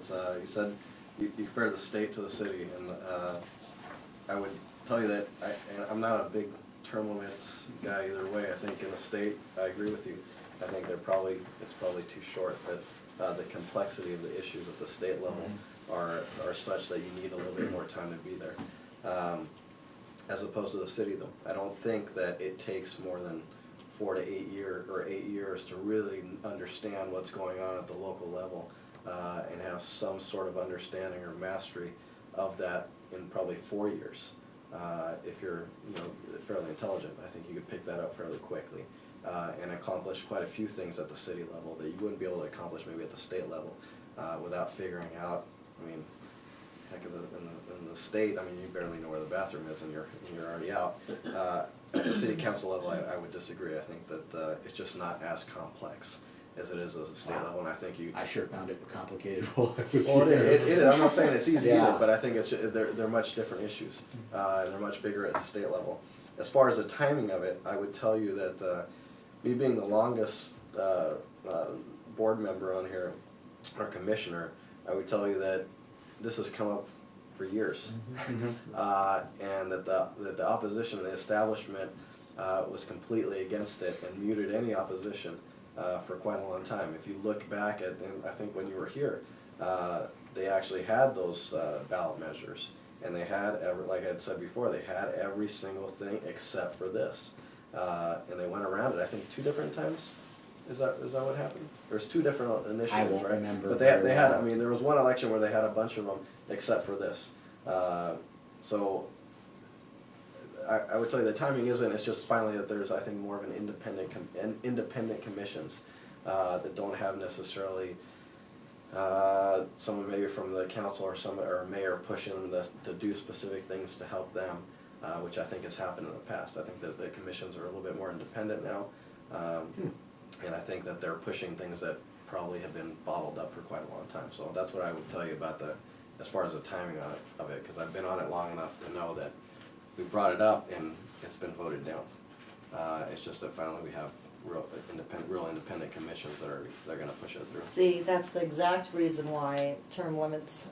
It's you said you compare the state to the city, and I would tell you that and I'm not a big term limits guy either way. I think in the state, I agree with you. I think it's probably too short, but the complexity of the issues at the state level are such that you need a little bit more time to be there. As opposed to the city, though, I don't think that it takes more than 4 to 8 years to really understand what's going on at the local level and have some sort of understanding or mastery of that in probably 4 years. If you're fairly intelligent, I think you could pick that up fairly quickly and accomplish quite a few things at the city level that you wouldn't be able to accomplish maybe at the state level without figuring out. I mean, heck, in the state, I mean, you barely know where the bathroom is, and you're already out. At the city council level, I would disagree. I think that it's just not as complex as it is at the state level, and I think I sure found it complicated while I was here. It is. I'm not saying it's easy either, but I think they're much different issues, and they're much bigger at the state level. As far as the timing of it, I would tell you that me being the longest board member on here, or commissioner, I would tell you that this has come up for years, and that the opposition, the establishment, was completely against it and muted any opposition for quite a long time. If you look back at, and I think when you were here, they actually had those ballot measures, and they had like I had said before, they had every single thing except for this, and they went around it. I think 2 different times. Is that what happened? There's 2 different initiatives, I won't right? remember. But they had. I mean, there was one election where they had a bunch of them, except for this. So I would tell you the timing isn't. It's just finally that there's, I think, more of an independent commissions that don't have necessarily someone maybe from the council or mayor pushing them to do specific things to help them, which I think has happened in the past. I think that the commissions are a little bit more independent now. And I think that they're pushing things that probably have been bottled up for quite a long time. So that's what I would tell you about as far as the timing of it, because I've been on it long enough to know that we brought it up and it's been voted down. It's just that finally we have real independent commissions that are going to push it through. See, that's the exact reason why term limits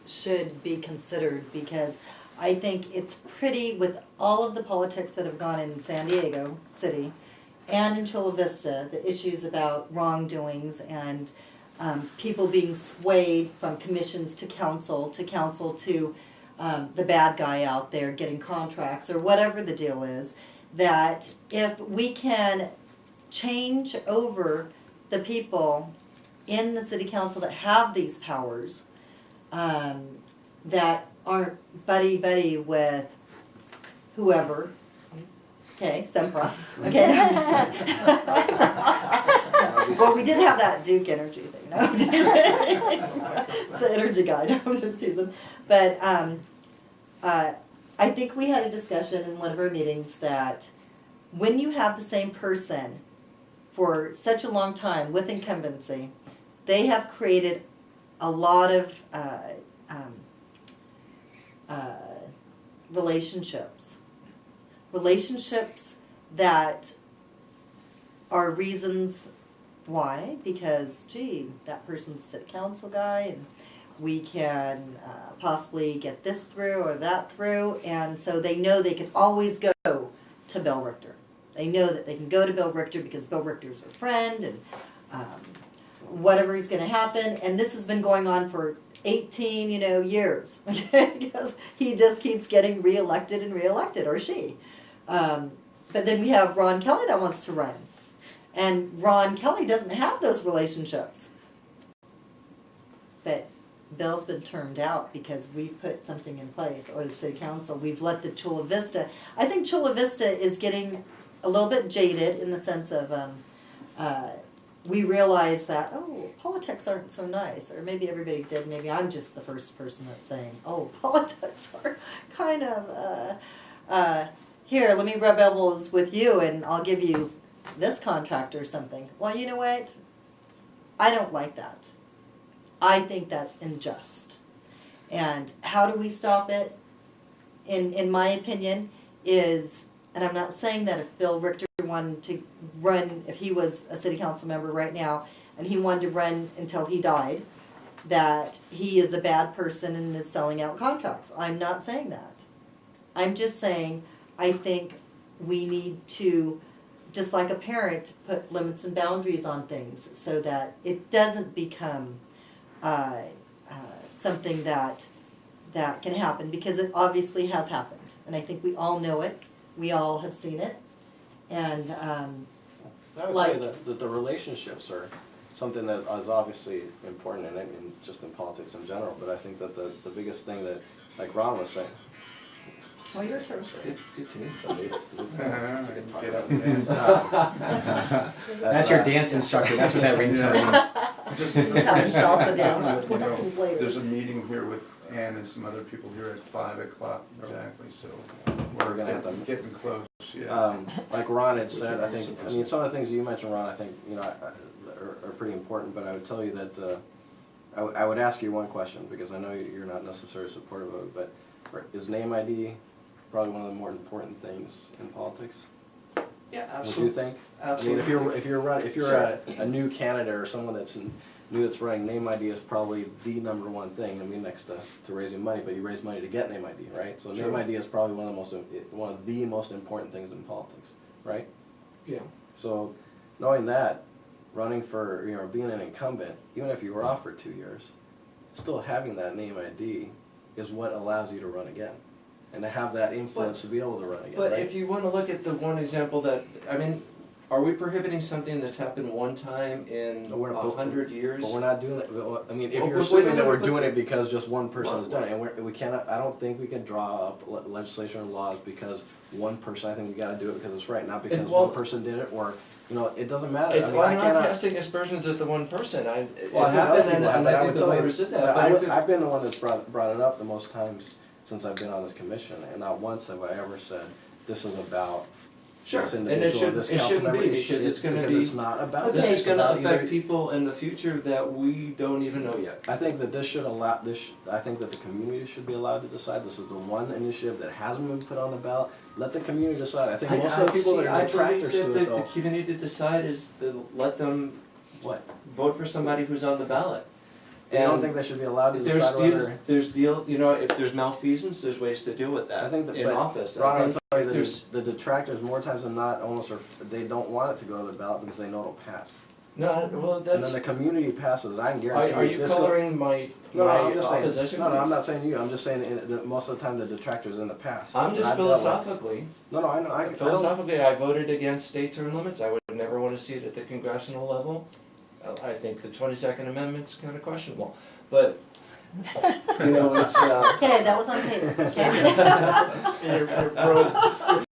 should be considered, because I think it's pretty, with all of the politics that have gone in San Diego City and in Chula Vista, the issues about wrongdoings and people being swayed from commissions to council to the bad guy out there getting contracts or whatever the deal is, that if we can change over the people in the city council that have these powers, that aren't buddy-buddy with whoever. Okay, Sempra. Okay, no, I'm just kidding. Well, we did have that Duke Energy thing. No, I'm just kidding. It's the energy guy. No, I'm just teasing. But I think we had a discussion in one of our meetings that when you have the same person for such a long time with incumbency, they have created a lot of relationships that are reasons why, because gee, that person's a city council guy and we can possibly get this through or that through, and so they know they can always go to Bill Richter. They know that they can go to Bill Richter because Bill Richter's their friend, and whatever is going to happen. And this has been going on for 18, years, okay? Because he just keeps getting reelected and reelected, or she. But then we have Ron Kelly that wants to run, and Ron Kelly doesn't have those relationships. But Bill's been termed out because we've put something in place, or the city council. We've let the Chula Vista. I think Chula Vista is getting a little bit jaded in the sense of we realize that, oh, politics aren't so nice, or maybe everybody did. Maybe I'm just the first person that's saying, oh, politics are kind of here. Let me rub elbows with you, and I'll give you this contract or something. Well, you know what? I don't like that. I think that's unjust. And how do we stop it? In my opinion, is, and I'm not saying that if Bill Richter wanted to run, if he was a city council member right now, and he wanted to run until he died, that he is a bad person and is selling out contracts. I'm not saying that. I'm just saying, I think we need to, just like a parent, put limits and boundaries on things so that it doesn't become something that can happen, because it obviously has happened. And I think we all know it. We all have seen it. And I would like- say that the relationships are something that is obviously important in just in politics in general, but I think that the biggest thing that, like Ron was saying, well, your turn. good team, somebody. It's a good time. Get up and dance. That's your dance instructor, that's what that ringtone is. Just, Sometimes also dance you know, lessons later. there's a meeting here with Ann and some other people here at 5 o'clock exactly, so We're gonna have to- getting close, yeah. Like Ron had said, I think, I mean, some of the things you mentioned, Ron, I think, you know, are pretty important, but I would tell you that, I would ask you one question, because I know you're not necessarily supportive of it, but is name ID probably one of the more important things in politics? Yeah, Would you absolutely. think? Absolutely. I mean, if you're Sure. a new candidate or someone that's new that's running, name ID is probably the number one thing. I mean, next to raising money, but you raise money to get name ID, right? So name True. ID is probably one of the most important things in politics, right? Yeah. So knowing that, running for, you know, being an incumbent, even if you were off for 2 years, still having that name ID is what allows you to run again, and to have that influence to be able to run again. But right? if you want to look at the one example that, I mean, are we prohibiting something that's happened one time in But we're- 100 years? But we're not doing it, I mean, if Well, you're wait, assuming wait, that wait, we're but- doing it because just one person has done it, Well, and we cannot, I don't think we can draw up legislation or laws because one person, I think we gotta do it because it's right, not because well- one person did it, or, you know, it doesn't matter. It's I mean, why I not cannot. casting aspersions at the one person? Well, I It think other happened, people have, and but I I think would the tell you, voters did that. But if it- I've been the one that's brought it up the most times since I've been on this commission, and not once have I ever said, this is about Sure, this and individual, or it this shouldn't council be, member. because it's gonna be, it's not about this Okay. is gonna about affect either- people in the future that we don't even know yet. I think that this should allow, I think that the community should be allowed to decide. This is the one initiative that hasn't been put on the ballot. Let the community decide. I think most of the people that are detractors to it I believe though, that the community to decide is to let them what? vote for somebody who's on the ballot. You don't And think they should be allowed to There's decide whether? you know, if there's malfeasance, there's ways to deal with that I think that, in but office. Ron, I I'll think tell you there's, that the detractors more times than not almost they don't want it to go to the ballot because they know it'll pass. no, well, And then that's, the community passes it. I can guarantee are if you this goes. coloring my No, I'm just saying. opposition? No, I'm please? not saying you. I'm just saying that most of the time the detractors in the past. I'm and just I've dealt with- philosophically, No, I know. I don't. philosophically, I voted against state term limits. I would never want to see it at the congressional level. I think the 22nd Amendment's kind of questionable, but, you know, it's, Okay, that was on tape. Okay. you're pro,